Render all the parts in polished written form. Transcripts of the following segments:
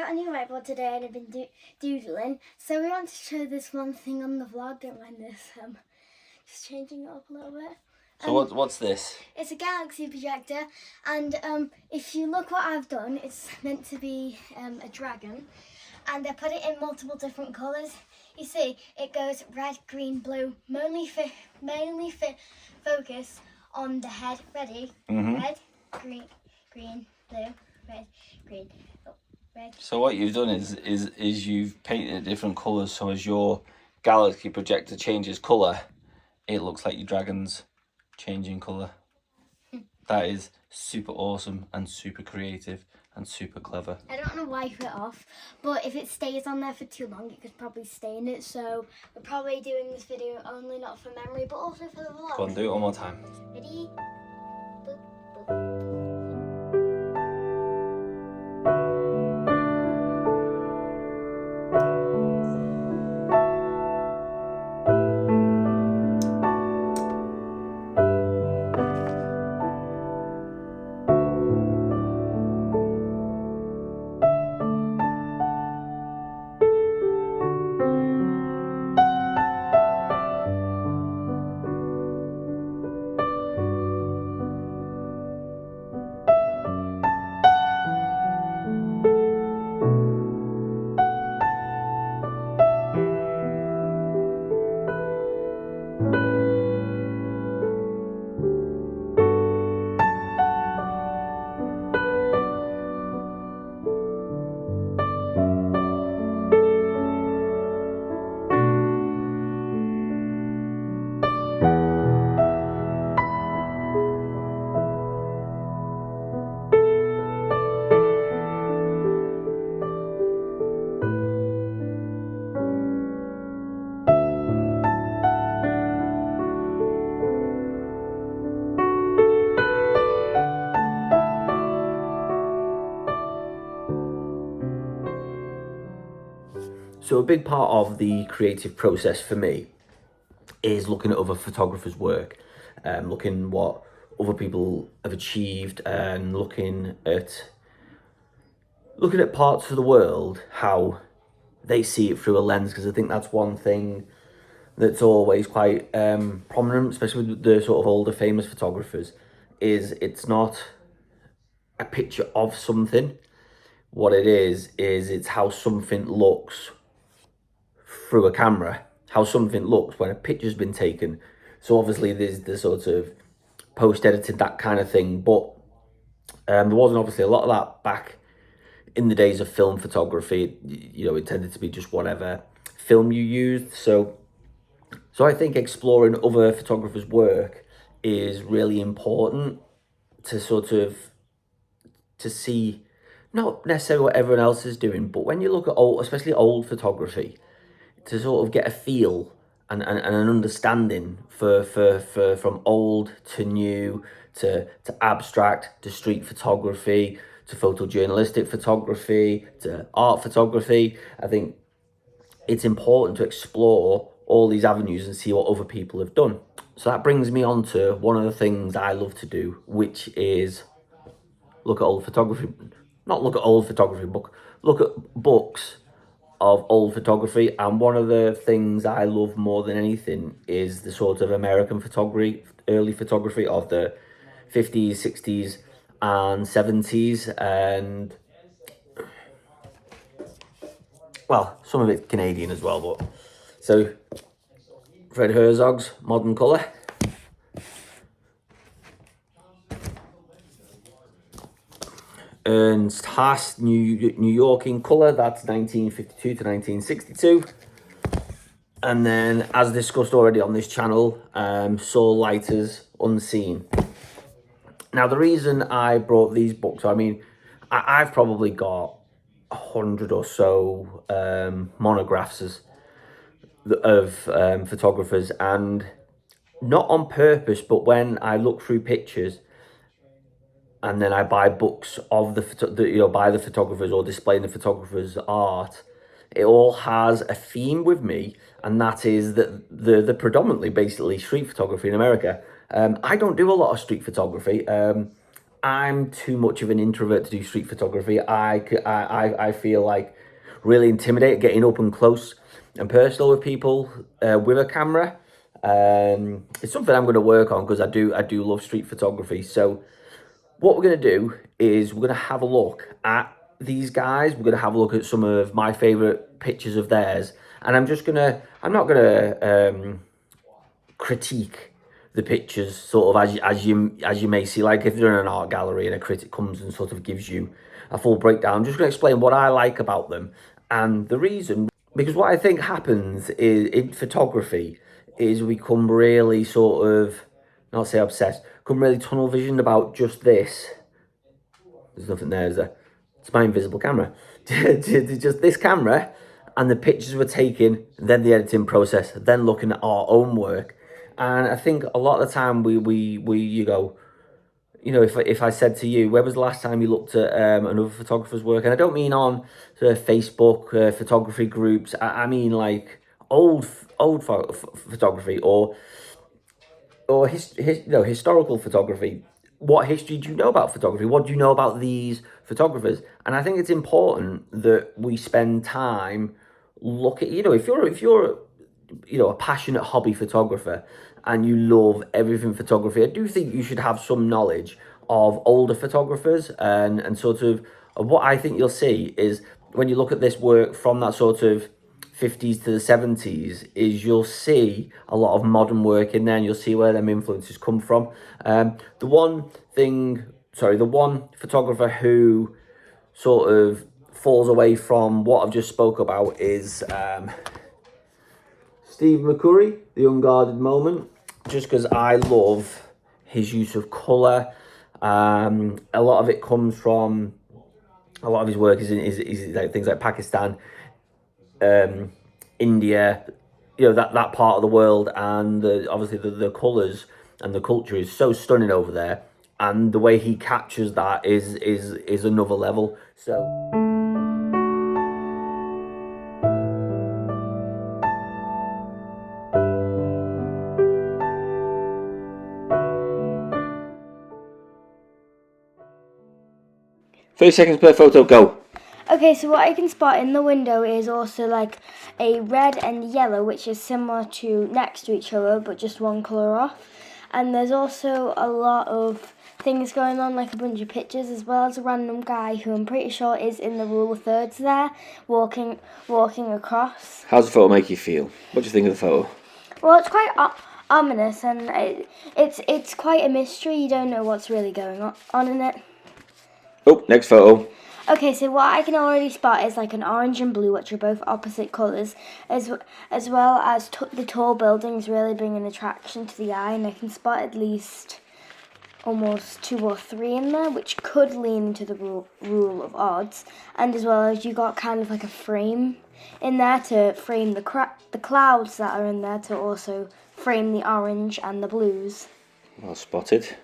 got a new whiteboard today and I've been doodling. So we want to show this one thing on the vlog. Don't mind this. Just changing it up a little bit. So what's this? It's a galaxy projector, and if you look what I've done, it's meant to be a dragon, and I put it in multiple different colours. You see, it goes red, green, blue. Mainly focus on the head. Ready? Red, green, blue, red, green. Oh, red. So what you've done is you've painted different colours. So as your galaxy projector changes colour, it looks like your dragon's changing colour. That is super awesome and super creative and super clever. I don't want to wipe it off, but if it stays on there for too long, it could probably stain it. So we're probably doing this video only not for memory, but also for the vlog. Go on, do it one more time. Ready? Boop, boop. So a big part of the creative process for me is looking at other photographers' work, looking what other people have achieved, and looking at parts of the world, how they see it through a lens, because I think that's one thing that's always quite prominent, especially with the sort of older famous photographers, is it's not a picture of something. What it is it's how something looks through a camera, how something looks when a picture's been taken. So obviously there's the sort of post-edited, that kind of thing, but there wasn't obviously a lot of that back in the days of film photography. You know, it tended to be just whatever film you used. So I think exploring other photographers' work is really important to sort of to see, not necessarily what everyone else is doing, but when you look at old, especially old photography, to sort of get a feel and an understanding for from old to new, to abstract, to street photography, to photojournalistic photography, to art photography. I think it's important to explore all these avenues and see what other people have done. So that brings me on to one of the things I love to do, which is look at old photography. Not look at old photography, but look at books of old photography. And one of the things I love more than anything is the sort of American photography, early photography of the 50s, 60s and 70s, and well, some of it's Canadian as well. But so Fred Herzog's Modern Colour, Ernst Haas, New York in Colour, that's 1952 to 1962. And then, as discussed already on this channel, Saul Lieter's Unseen. Now, the reason I brought these books, I mean, I've probably got 100 or so monographs of photographers, and not on purpose, but when I look through pictures and then I buy books of by the photographers or displaying the photographers' art, it all has a theme with me, and that is that the predominantly basically street photography in America. I don't do a lot of street photography. I'm too much of an introvert to do street photography. I feel like really intimidated getting up and close and personal with people with a camera. It's something I'm going to work on because I do love street photography. So what we're going to do is we're going to have a look at these guys. We're going to have a look at some of my favorite pictures of theirs, and I'm not going to critique the pictures sort of as you may see, like if they're in an art gallery and a critic comes and sort of gives you a full breakdown. I'm just going to explain what I like about them and the reason, because what I think happens is in photography is we come really sort of, not say obsessed, come really tunnel visioned about just this. There's nothing there, is there? It's my invisible camera. Just this camera, and the pictures were taken, then the editing process, then looking at our own work. And I think a lot of the time you go, you know, if I said to you, when was the last time you looked at another photographer's work? And I don't mean on Facebook photography groups. I mean like old photography or historical photography. What history do you know about photography? What do you know about these photographers? And I think it's important that we spend time look at, you know, if you're a passionate hobby photographer and you love everything photography, I do think you should have some knowledge of older photographers and sort of what I think you'll see is when you look at this work from that sort of 50s to the 70s is you'll see a lot of modern work in there, and you'll see where them influences come from. The one photographer who sort of falls away from what I've just spoke about is Steve McCurry, The Unguarded Moment, just because I love his use of colour. A lot of it comes from, a lot of his work is like things like Pakistan, India, you know, that part of the world, and obviously the colours and the culture is so stunning over there, and the way he captures that is another level. So seconds per photo, go. Okay, so what I can spot in the window is also like a red and yellow, which is similar to next to each other, but just one colour off. And there's also a lot of things going on, like a bunch of pictures, as well as a random guy who I'm pretty sure is in the rule of thirds there, walking across. How's the photo make you feel? What do you think of the photo? Well, it's quite ominous, and it's quite a mystery. You don't know what's really going on in it. Oh, next photo. Okay, so what I can already spot is like an orange and blue, which are both opposite colours, as well as the tall buildings really bring an attraction to the eye, and I can spot at least almost 2 or 3 in there, which could lean into the rule of odds, and as well as you got kind of like a frame in there to frame the clouds that are in there, to also frame the orange and the blues. Well spotted.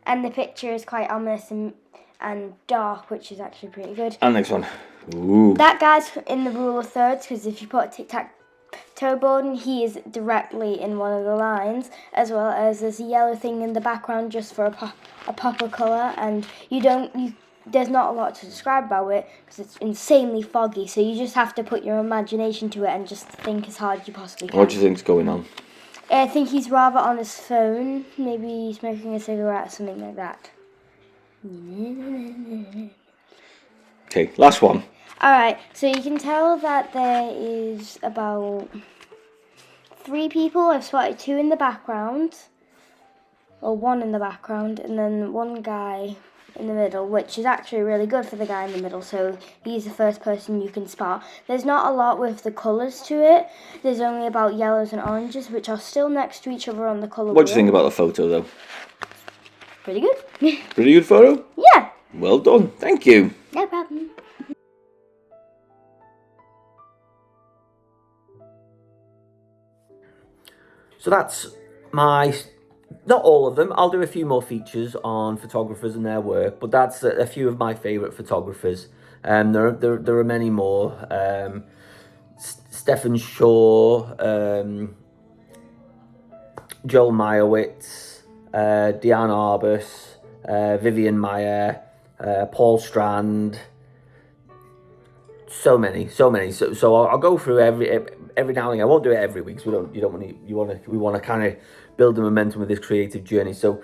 And the picture is quite ominous and dark, which is actually pretty good. And next one. Ooh. That guy's in the rule of thirds, because if you put a tic-tac-toe board in, he is directly in one of the lines, as well as there's a yellow thing in the background just for a pop of colour, and there's not a lot to describe about it because it's insanely foggy, so you just have to put your imagination to it and just think as hard as you possibly can. What do you think's going on? I think he's rather on his phone, maybe smoking a cigarette or something like that. Okay, last one. Alright, so you can tell that there is about 3 people. I've spotted 2 in the background, or 1 in the background, and then 1 guy in the middle, which is actually really good for the guy in the middle, so he's the first person you can spot. There's not a lot with the colours to it. There's only about yellows and oranges, which are still next to each other on the colour wheel. What do you think about the photo, though? Pretty good. Pretty good photo? Yeah. Well done. Thank you. No problem. So that's not all of them. I'll do a few more features on photographers and their work, but that's a few of my favourite photographers. There are many more. Stephen Shaw, Joel Meyerowitz, Diane Arbus, Vivian Meyer, Paul Strand. So many. So I'll go through every now and again. I won't do it every week. So we want to kind of build the momentum with this creative journey. So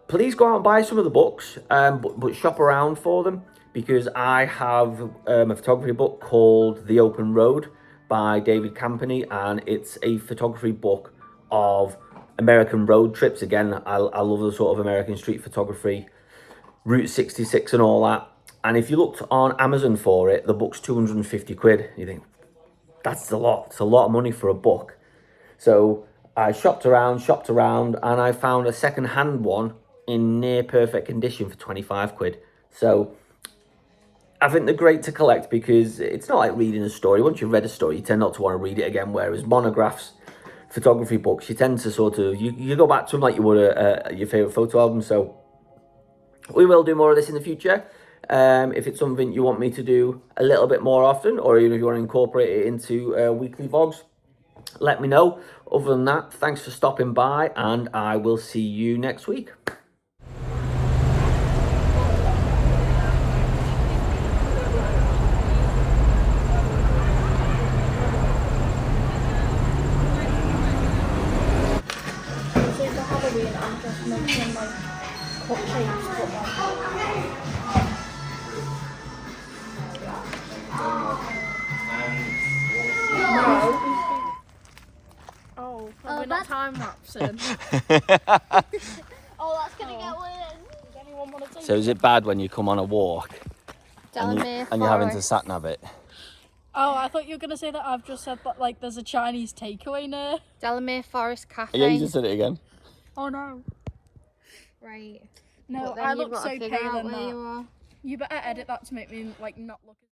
please go out and buy some of the books, but shop around for them, because I have a photography book called The Open Road by David Campany, and it's a photography book of American road trips. Again, I love the sort of American street photography, Route 66 and all that. And if you looked on Amazon for it, the book's 250 quid. You think, that's a lot. It's a lot of money for a book. So I shopped around, and I found a second-hand one in near perfect condition for 25 quid. So I think they're great to collect, because it's not like reading a story. Once you've read a story, you tend not to want to read it again, whereas monographs, photography books, you tend to sort of, you go back to them like you would your favourite photo album. So we will do more of this in the future. If it's something you want me to do a little bit more often, or even if you want to incorporate it into weekly vlogs, let me know. Other than that, thanks for stopping by, and I will see you next week. I'm just making like cupcakes, but Oh, we're not time lapsing. oh, that's gonna get weird. Does anyone want to take So is it bad when you come on a walk and you're having to sat nav it? Oh, I thought you were going to say that I've just said that, like, there's a Chinese takeaway near. Delamere Forest Cafe. Yeah, you just said it again. Oh, no. Right. No, But then I you've look got so to figure pale out in where that. you are. You better edit that to make me, like, not look as...